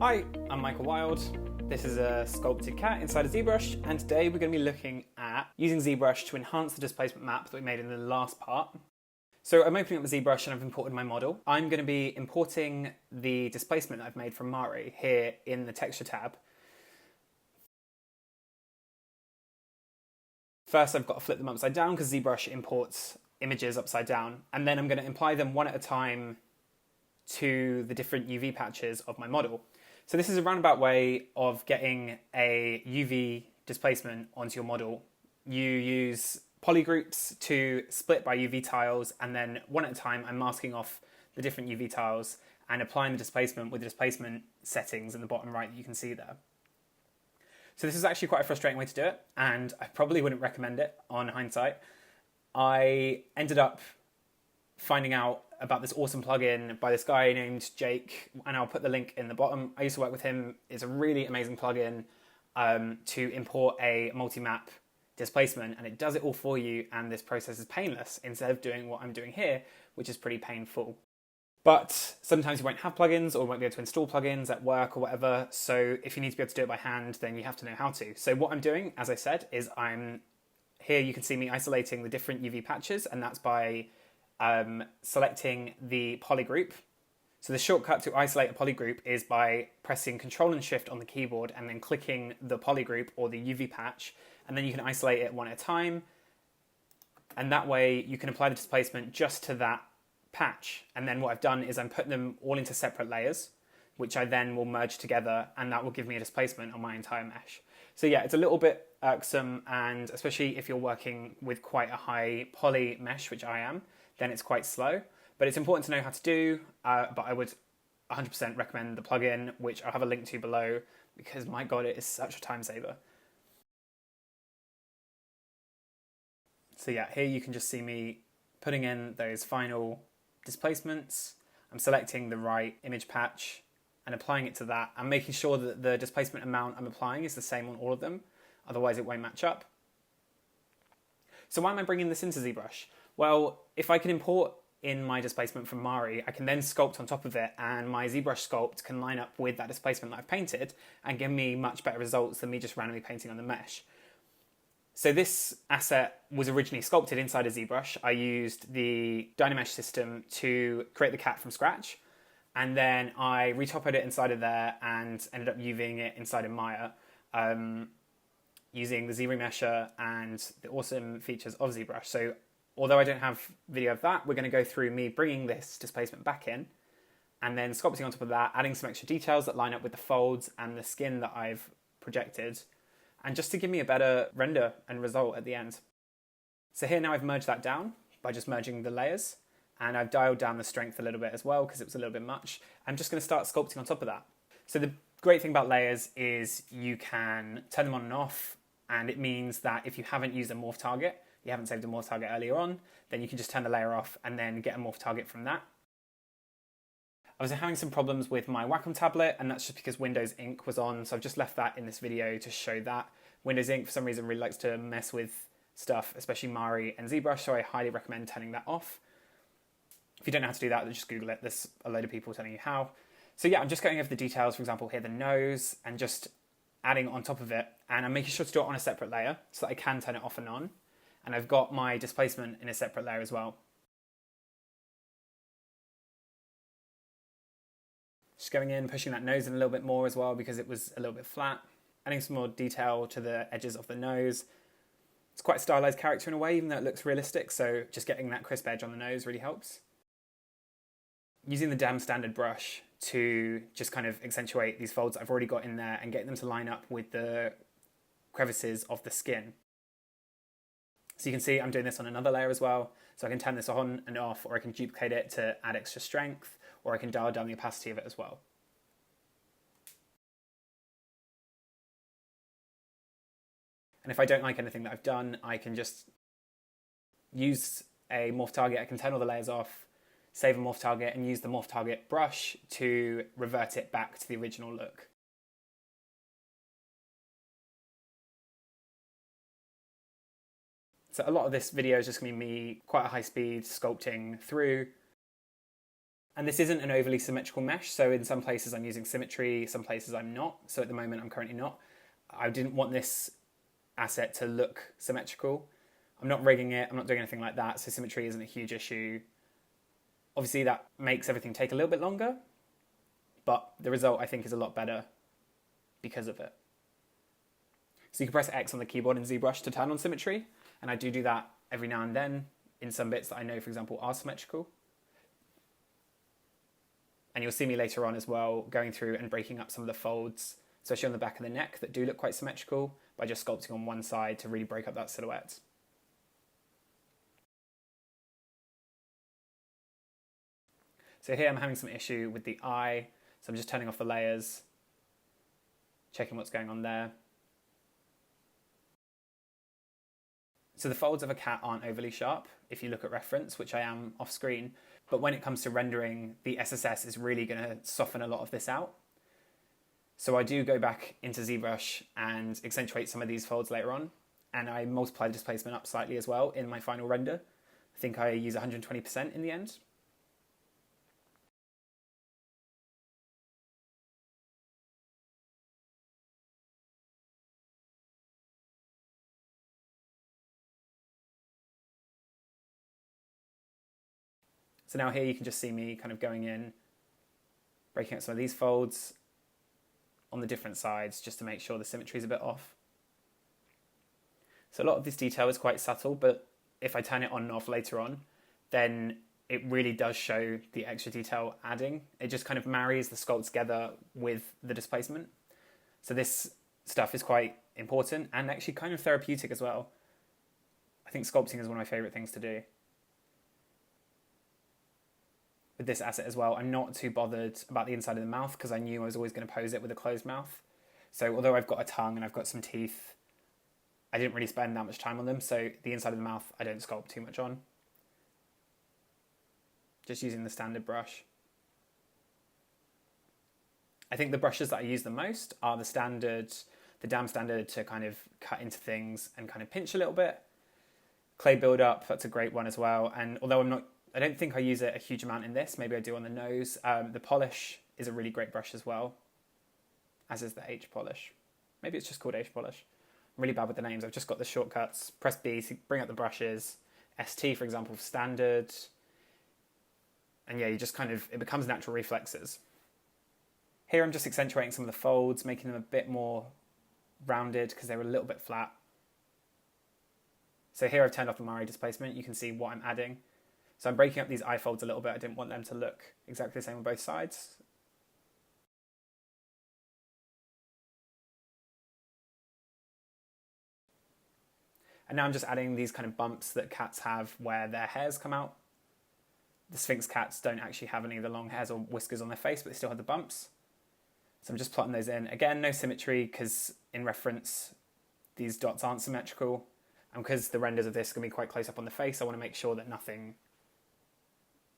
Hi, I'm Michael Wild. This is a sculpted cat inside of ZBrush, and today we're going to be looking at using ZBrush to enhance the displacement map that we made in the last part. So I'm opening up the ZBrush and I've imported my model. I'm going to be importing the displacement that I've made from Mari here in the texture tab. First, I've got to flip them upside down because ZBrush imports images upside down, and then I'm going to apply them one at a time to the different UV patches of my model. So this is a roundabout way of getting a UV displacement onto your model. You use polygroups to split by UV tiles, and then one at a time I'm masking off the different UV tiles and applying the displacement with the displacement settings in the bottom right that you can see there. So this is actually quite a frustrating way to do it, and I probably wouldn't recommend it on hindsight. I ended up finding out about this awesome plugin by this guy named Jake, and I'll put the link in the bottom. I used to work with him. It's a really amazing plugin to import a multi-map displacement, and it does it all for you, and this process is painless instead of doing what I'm doing here, which is pretty painful. But sometimes you won't have plugins or won't be able to install plugins at work or whatever, so if you need to be able to do it by hand, then you have to know how to. So what I'm doing, as I said, is here you can see me isolating the different UV patches, and that's by selecting the polygroup. So the shortcut to isolate a polygroup is by pressing Ctrl and Shift on the keyboard and then clicking the polygroup or the UV patch, and then you can isolate it one at a time, and that way you can apply the displacement just to that patch. And then what I've done is I'm putting them all into separate layers, which I then will merge together, and that will give me a displacement on my entire mesh. So yeah, it's a little bit irksome, and especially if you're working with quite a high poly mesh, which I am, then it's quite slow. But it's important to know how to do, but I would 100% recommend the plugin, which I'll have a link to below, because my god, it is such a time saver. So yeah, here you can just see me putting in those final displacements. I'm selecting the right image patch and applying it to that. I'm making sure that the displacement amount I'm applying is the same on all of them, otherwise it won't match up. So why am I bringing this into ZBrush? Well, if I can import in my displacement from Mari, I can then sculpt on top of it, and my ZBrush sculpt can line up with that displacement that I've painted and give me much better results than me just randomly painting on the mesh. So this asset was originally sculpted inside of ZBrush. I used the Dynamesh system to create the cat from scratch, and then I retopoed it inside of there and ended up UVing it inside of Maya, using the Z-remesher and the awesome features of ZBrush. So although I don't have video of that, we're going to go through me bringing this displacement back in and then sculpting on top of that, adding some extra details that line up with the folds and the skin that I've projected, and just to give me a better render and result at the end. So here now I've merged that down by just merging the layers, and I've dialed down the strength a little bit as well because it was a little bit much. I'm just going to start sculpting on top of that. So the great thing about layers is you can turn them on and off, and it means that if you haven't used a morph target, you haven't saved a morph target earlier on, then you can just turn the layer off and then get a morph target from that. I was having some problems with my Wacom tablet, and that's just because Windows Ink was on, so I've just left that in this video to show that. Windows Ink, for some reason, really likes to mess with stuff, especially Mari and ZBrush, so I highly recommend turning that off. If you don't know how to do that, then just Google it. There's a load of people telling you how. So yeah, I'm just going over the details, for example, here the nose, and just adding on top of it, and I'm making sure to do it on a separate layer so that I can turn it off and on. And I've got my displacement in a separate layer as well. Just going in, pushing that nose in a little bit more as well because it was a little bit flat. Adding some more detail to the edges of the nose. It's quite a stylized character in a way, even though it looks realistic, so just getting that crisp edge on the nose really helps. Using the damn standard brush to just kind of accentuate these folds that I've already got in there and get them to line up with the crevices of the skin. So you can see I'm doing this on another layer as well, so I can turn this on and off, or I can duplicate it to add extra strength, or I can dial down the opacity of it as well. And if I don't like anything that I've done, I can just use a morph target. I can turn all the layers off, save a morph target, and use the morph target brush to revert it back to the original look. So a lot of this video is just going to be me quite a high speed sculpting through, And this isn't an overly symmetrical mesh, so in some places I'm using symmetry, some places I'm not. So at the moment I'm currently not. I didn't want this asset to look symmetrical. I'm not rigging it, I'm not doing anything like that, so symmetry isn't a huge issue. Obviously that makes everything take a little bit longer, but the result I think is a lot better because of it. So you can press X on the keyboard in ZBrush to turn on symmetry, and I do that every now and then in some bits that I know, for example, are symmetrical. And you'll see me later on as well going through and breaking up some of the folds, especially on the back of the neck, that do look quite symmetrical, by just sculpting on one side to really break up that silhouette. So here I'm having some issue with the eye, so I'm just turning off the layers, checking what's going on there. So the folds of a cat aren't overly sharp if you look at reference, which I am off screen, but when it comes to rendering, the SSS is really going to soften a lot of this out. So I do go back into ZBrush and accentuate some of these folds later on, and I multiply the displacement up slightly as well in my final render. I think I use 120% in the end. So now here you can just see me kind of going in, breaking up some of these folds on the different sides just to make sure the symmetry is a bit off. So a lot of this detail is quite subtle, but if I turn it on and off later on, then it really does show the extra detail adding. It just kind of marries the sculpt together with the displacement. So this stuff is quite important and actually kind of therapeutic as well. I think sculpting is one of my favourite things to do. With this asset as well, I'm not too bothered about the inside of the mouth because I knew I was always going to pose it with a closed mouth. So although I've got a tongue and I've got some teeth, I didn't really spend that much time on them. So the inside of the mouth, I don't sculpt too much on. Just using the standard brush. I think the brushes that I use the most are the standard, the dam standard to kind of cut into things and kind of pinch a little bit. Clay build up, that's a great one as well. And although I don't think I use it a huge amount in this. Maybe I do on the nose. The polish is a really great brush as well, as is the H polish. Maybe it's just called H polish. I'm really bad with the names. I've just got the shortcuts. Press B to bring up the brushes. ST, for example, for standard. And yeah, you just kind of, it becomes natural reflexes. Here I'm just accentuating some of the folds, making them a bit more rounded because they were a little bit flat. So here I've turned off the Mari displacement. You can see what I'm adding. So I'm breaking up these eye folds a little bit. I didn't want them to look exactly the same on both sides. And now I'm just adding these kind of bumps that cats have where their hairs come out. The Sphinx cats don't actually have any of the long hairs or whiskers on their face, but they still have the bumps. So I'm just plotting those in. Again, no symmetry because in reference, these dots aren't symmetrical. And because the renders of this are going to be quite close up on the face, I want to make sure that nothing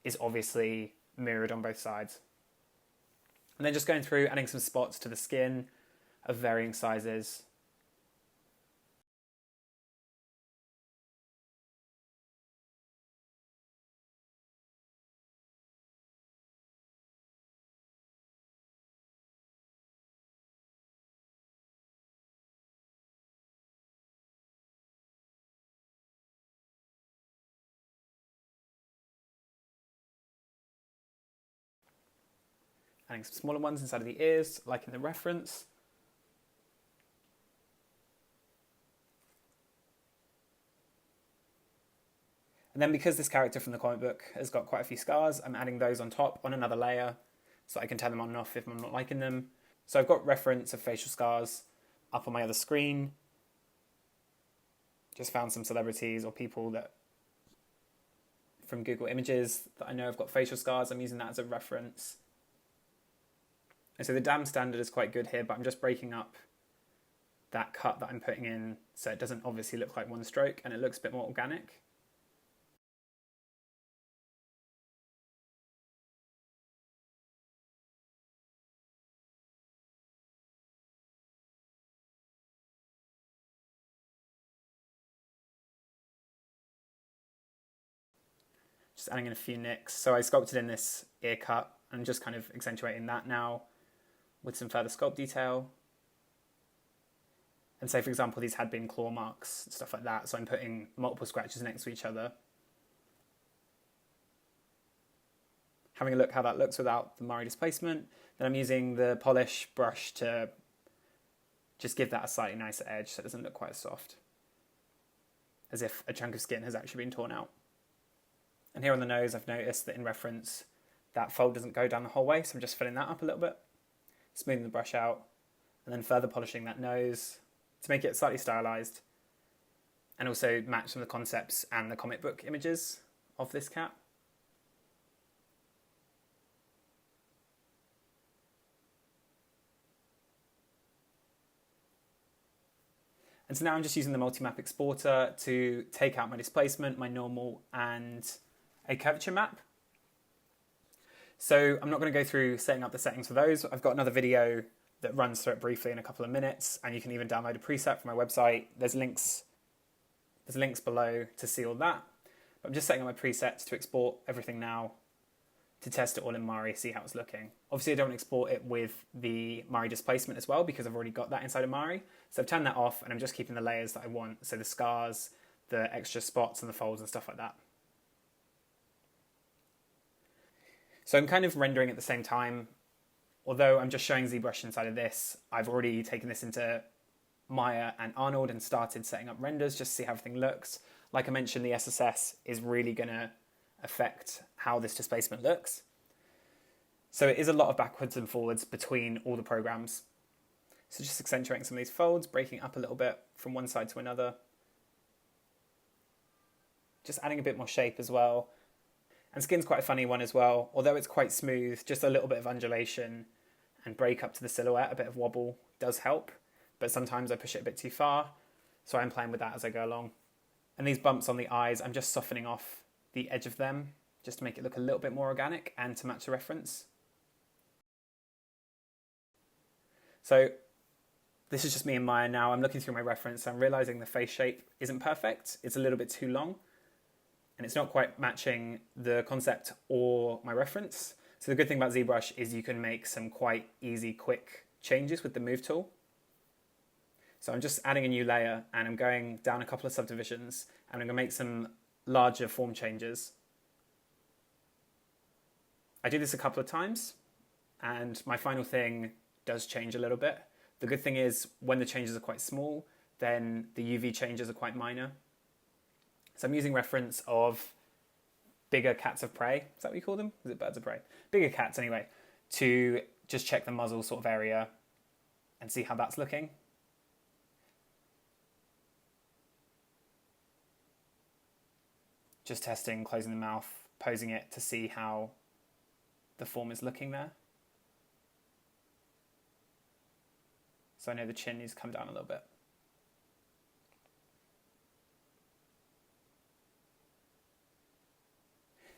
is obviously mirrored on both sides. And then just going through, adding some spots to the skin of varying sizes. Adding some smaller ones inside of the ears, like in the reference. And then because this character from the comic book has got quite a few scars, I'm adding those on top on another layer so I can turn them on and off if I'm not liking them. So I've got reference of facial scars up on my other screen. Just found some celebrities or people that from Google Images that I know have got facial scars. I'm using that as a reference. And so the dam standard is quite good here, but I'm just breaking up that cut that I'm putting in so it doesn't obviously look like one stroke and it looks a bit more organic. Just adding in a few nicks. So I sculpted in this ear cut and just kind of accentuating that now with some further sculpt detail. And say, for example, these had been claw marks, stuff like that. So I'm putting multiple scratches next to each other. Having a look how that looks without the Mari displacement. Then I'm using the polish brush to just give that a slightly nicer edge so it doesn't look quite as soft, as if a chunk of skin has actually been torn out. And here on the nose, I've noticed that in reference, that fold doesn't go down the whole way, so I'm just filling that up a little bit, smoothing the brush out, and then further polishing that nose to make it slightly stylized, and also match some of the concepts and the comic book images of this cat. And so now I'm just using the multi-map exporter to take out my displacement, my normal, and a curvature map. So I'm not going to go through setting up the settings for those. I've got another video that runs through it briefly in a couple of minutes, and you can even download a preset from my website. There's links below to see all that. But I'm just setting up my presets to export everything now to test it all in Mari, see how it's looking. Obviously I don't export it with the Mari displacement as well because I've already got that inside of Mari. So I've turned that off and I'm just keeping the layers that I want. So the scars, the extra spots and the folds and stuff like that. So I'm kind of rendering at the same time. Although I'm just showing ZBrush inside of this, I've already taken this into Maya and Arnold and started setting up renders just to see how everything looks. Like I mentioned, the SSS is really going to affect how this displacement looks. So it is a lot of backwards and forwards between all the programs. So just accentuating some of these folds, breaking up a little bit from one side to another. Just adding a bit more shape as well. And skin's quite a funny one as well. Although it's quite smooth, just a little bit of undulation and break up to the silhouette, a bit of wobble does help. But sometimes I push it a bit too far. So I'm playing with that as I go along. And these bumps on the eyes, I'm just softening off the edge of them just to make it look a little bit more organic and to match the reference. So this is just me and Maya now. I'm looking through my reference. I'm realizing the face shape isn't perfect. It's a little bit too long and it's not quite matching the concept or my reference. So the good thing about ZBrush is you can make some quite easy, quick changes with the move tool. So I'm just adding a new layer and I'm going down a couple of subdivisions and I'm going to make some larger form changes. I do this a couple of times and my final thing does change a little bit. The good thing is when the changes are quite small, then the UV changes are quite minor. So I'm using reference of bigger cats of prey. Is that what you call them? Is it birds of prey? Bigger cats anyway, to just check the muzzle sort of area and see how that's looking. Just testing, closing the mouth, posing it to see how the form is looking there. So I know the chin needs to come down a little bit.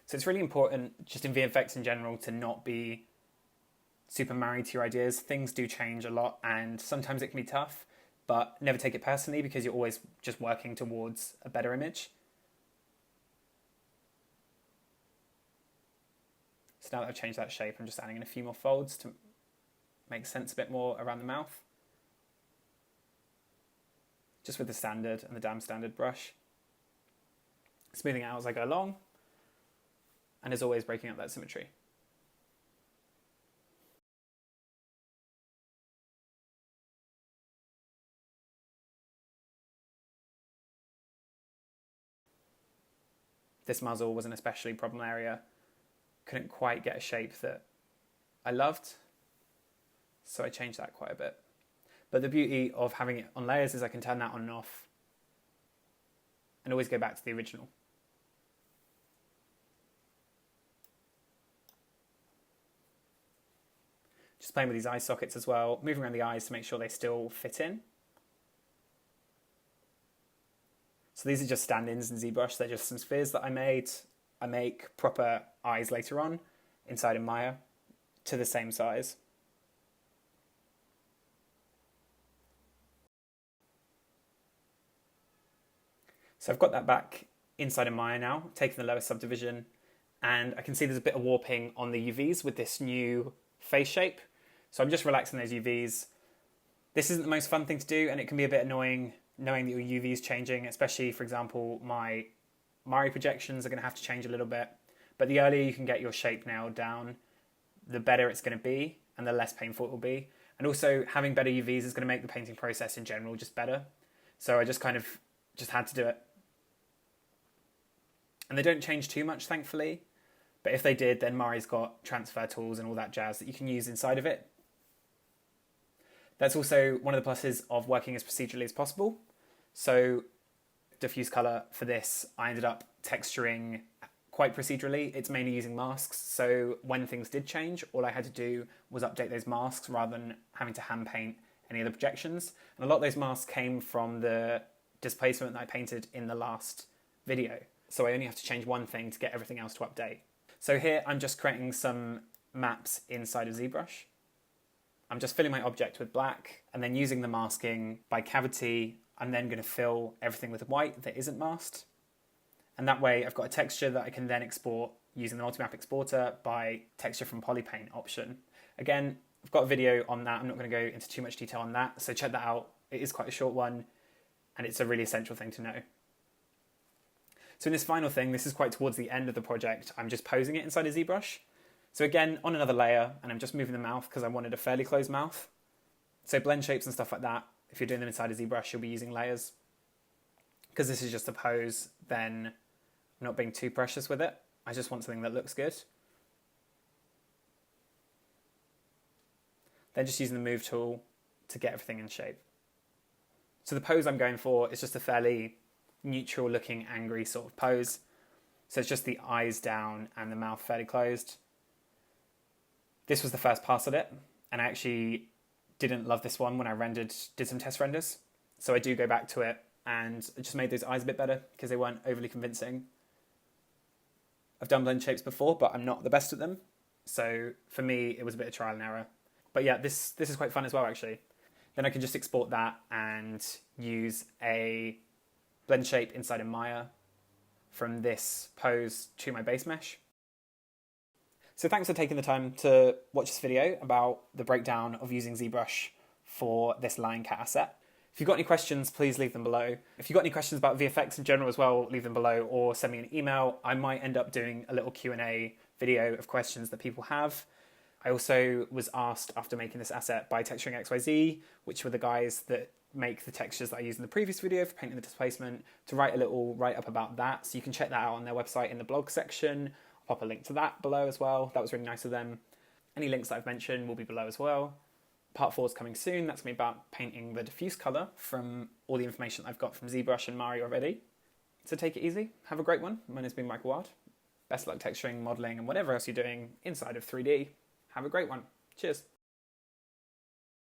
So it's really important, just in VFX in general, to not be super married to your ideas. Things do change a lot and sometimes it can be tough, but never take it personally because you're always just working towards a better image. So now that I've changed that shape, I'm just adding in a few more folds to make sense a bit more around the mouth. Just with the standard and the damn standard brush. Smoothing it out as I go along. And as always, breaking up that symmetry. This muzzle was an especially problem area. Couldn't quite get a shape that I loved. So I changed that quite a bit. But the beauty of having it on layers is I can turn that on and off and always go back to the original. Just playing with these eye sockets as well, moving around the eyes to make sure they still fit in. So these are just stand-ins in ZBrush. They're just some spheres that I made. I make proper eyes later on inside of Maya to the same size. So I've got that back inside of Maya now, taking the lower subdivision and I can see there's a bit of warping on the UVs with this new face shape. So I'm just relaxing those UVs. This isn't the most fun thing to do, and it can be a bit annoying knowing that your UV is changing, especially, for example, my Mari projections are going to have to change a little bit. But the earlier you can get your shape nailed down, the better it's going to be, and the less painful it will be. And also, having better UVs is going to make the painting process in general just better. So I just had to do it. And they don't change too much, thankfully. But if they did, then Mari's got transfer tools and all that jazz that you can use inside of it. That's also one of the pluses of working as procedurally as possible. So diffuse color for this, I ended up texturing quite procedurally. It's mainly using masks. So when things did change, all I had to do was update those masks rather than having to hand paint any of the projections. And a lot of those masks came from the displacement that I painted in the last video. So I only have to change one thing to get everything else to update. So here I'm just creating some maps inside of ZBrush. I'm just filling my object with black and then using the masking by cavity. I'm then going to fill everything with white that isn't masked. And that way I've got a texture that I can then export using the multi-map exporter by texture from polypaint option. Again, I've got a video on that. I'm not going to go into too much detail on that. So check that out. It is quite a short one and it's a really essential thing to know. So in this final thing, this is quite towards the end of the project. I'm just posing it inside of ZBrush. So again, on another layer, and I'm just moving the mouth because I wanted a fairly closed mouth. So blend shapes and stuff like that, if you're doing them inside of ZBrush, you'll be using layers. Because this is just a pose, then I'm not being too precious with it. I just want something that looks good. Then just using the move tool to get everything in shape. So the pose I'm going for is just a fairly neutral looking angry sort of pose. So it's just the eyes down and the mouth fairly closed. This was the first pass at it, and I actually didn't love this one when I did some test renders. So I do go back to it and I just made those eyes a bit better because they weren't overly convincing. I've done blend shapes before, but I'm not the best at them. So for me, it was a bit of trial and error. But yeah, this is quite fun as well, actually. Then I can just export that and use a blend shape inside of Maya from this pose to my base mesh. So thanks for taking the time to watch this video about the breakdown of using ZBrush for this lion cat asset. If you've got any questions, please leave them below. If you've got any questions about VFX in general as well, leave them below or send me an email. I might end up doing a little Q&A video of questions that people have. I also was asked after making this asset by Texturing XYZ, which were the guys that make the textures that I used in the previous video for painting the displacement, to write a little write-up about that. So you can check that out on their website in the blog section. I'll pop a link to that below as well. That was really nice of them. Any links that I've mentioned will be below as well. Part 4 is coming soon. That's going to be about painting the diffuse colour from all the information that I've got from ZBrush and Mari already. So take it easy. Have a great one. My name's been Michael Ward. Best luck texturing, modelling and whatever else you're doing inside of 3D. Have a great one. Cheers.